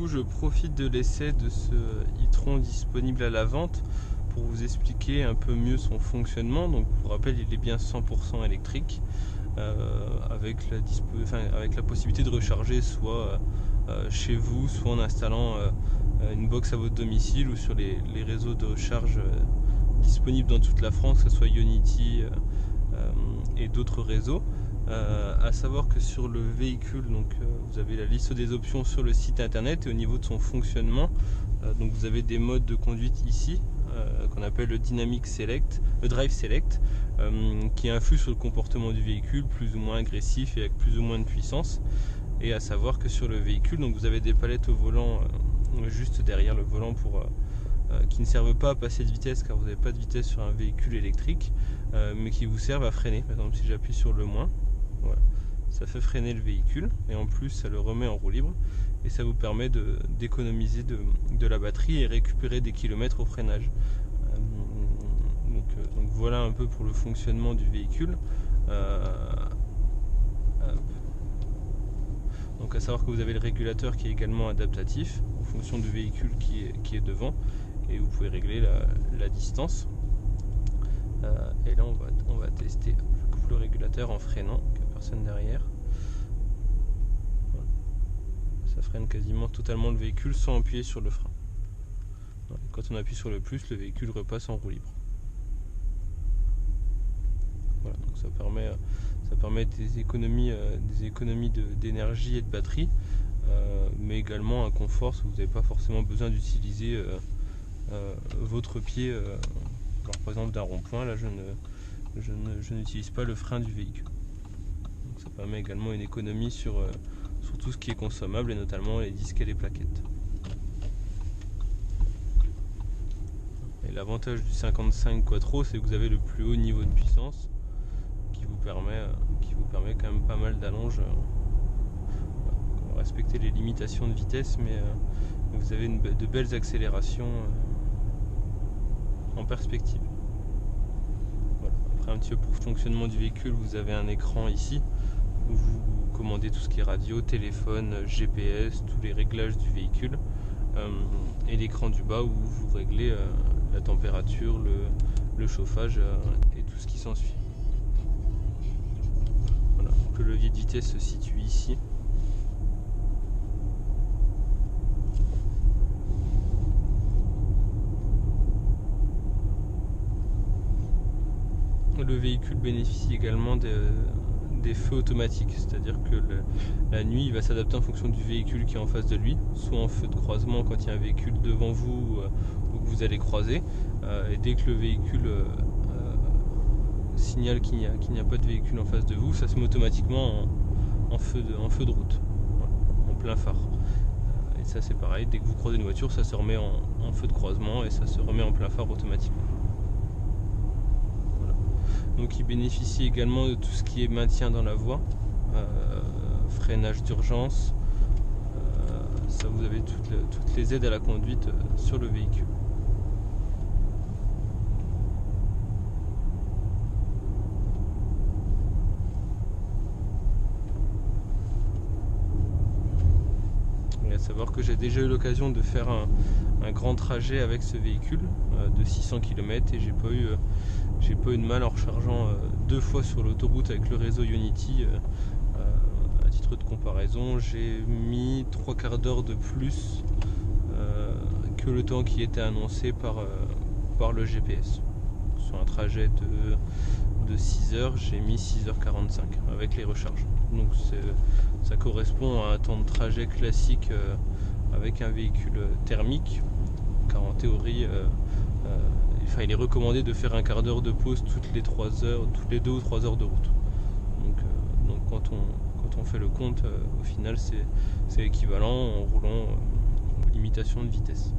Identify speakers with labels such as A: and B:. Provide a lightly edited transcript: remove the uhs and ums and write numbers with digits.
A: coup, je profite de l'essai de ce e-tron disponible à la vente pour vous expliquer un peu mieux son fonctionnement. Donc, pour rappel, il est bien 100% électrique, avec la possibilité de recharger soit chez vous, soit en installant une box à votre domicile ou sur les réseaux de recharge disponibles dans toute la France, que ce soit Ionity et d'autres réseaux. À savoir que sur le véhicule, vous avez la liste des options sur le site internet, et au niveau de son fonctionnement, donc vous avez des modes de conduite ici qu'on appelle le Dynamic Select, le Drive Select, qui influe sur le comportement du véhicule, plus ou moins agressif et avec plus ou moins de puissance. Et à savoir que sur le véhicule, donc vous avez des palettes au volant juste derrière le volant qui ne servent pas à passer de vitesse, car vous n'avez pas de vitesse sur un véhicule électrique, mais qui vous servent à freiner. Par exemple, si j'appuie sur le moins, voilà, ça fait freiner le véhicule, et en plus ça le remet en roue libre, et ça vous permet d'économiser de la batterie et récupérer des kilomètres au freinage. Donc voilà un peu pour le fonctionnement du véhicule. Donc à savoir que vous avez le régulateur qui est également adaptatif en fonction du véhicule qui est devant, et vous pouvez régler la distance. Et là on va tester. Je coupe le régulateur en freinant, qu'il n'y a personne derrière. Voilà. Ça freine quasiment totalement le véhicule sans appuyer sur le frein. Quand on appuie sur le plus, le véhicule repasse en roue libre. Voilà, donc ça permet des économies d'énergie et de batterie, mais également un confort, parce que vous n'avez pas forcément besoin d'utiliser votre pied. Alors, par exemple, d'un rond-point, là je n'utilise pas le frein du véhicule. Donc ça permet également une économie sur tout ce qui est consommable, et notamment les disques et les plaquettes. Et l'avantage du 55 Quattro, c'est que vous avez le plus haut niveau de puissance, qui vous permet quand même pas mal d'allonge. Respecter les limitations de vitesse, mais vous avez de belles accélérations en perspective. Voilà. Après, un petit peu pour le fonctionnement du véhicule, vous avez un écran ici où vous commandez tout ce qui est radio, téléphone, GPS, tous les réglages du véhicule, et l'écran du bas où vous réglez la température, le chauffage et tout ce qui s'ensuit. Voilà. Donc, le levier de vitesse se situe ici. Le véhicule bénéficie également des feux automatiques, c'est-à-dire que la nuit il va s'adapter en fonction du véhicule qui est en face de lui, soit en feu de croisement quand il y a un véhicule devant vous ou que vous allez croiser, et dès que le véhicule signale qu'il n'y a pas de véhicule en face de vous, ça se met automatiquement en feu de route, voilà, en plein phare. Et ça c'est pareil, dès que vous croisez une voiture, ça se remet en feu de croisement et ça se remet en plein phare automatiquement. Donc il bénéficie également de tout ce qui est maintien dans la voie, freinage d'urgence, ça vous avez toutes les aides à la conduite sur le véhicule. Et à savoir que j'ai déjà eu l'occasion de faire un grand trajet avec ce véhicule de 600 km, et j'ai pas eu de mal en rechargeant 2 fois sur l'autoroute avec le réseau Ionity. À titre de comparaison, j'ai mis 3/4 d'heure de plus que le temps qui était annoncé par le GPS. Sur un trajet de 6 heures, j'ai mis 6h45 avec les recharges. Donc ça correspond à un temps de trajet classique avec un véhicule thermique, car en théorie il est recommandé de faire un quart d'heure de pause toutes les 2 ou 3 heures de route. Donc quand on fait le compte, au final c'est équivalent en roulant limitation de vitesse.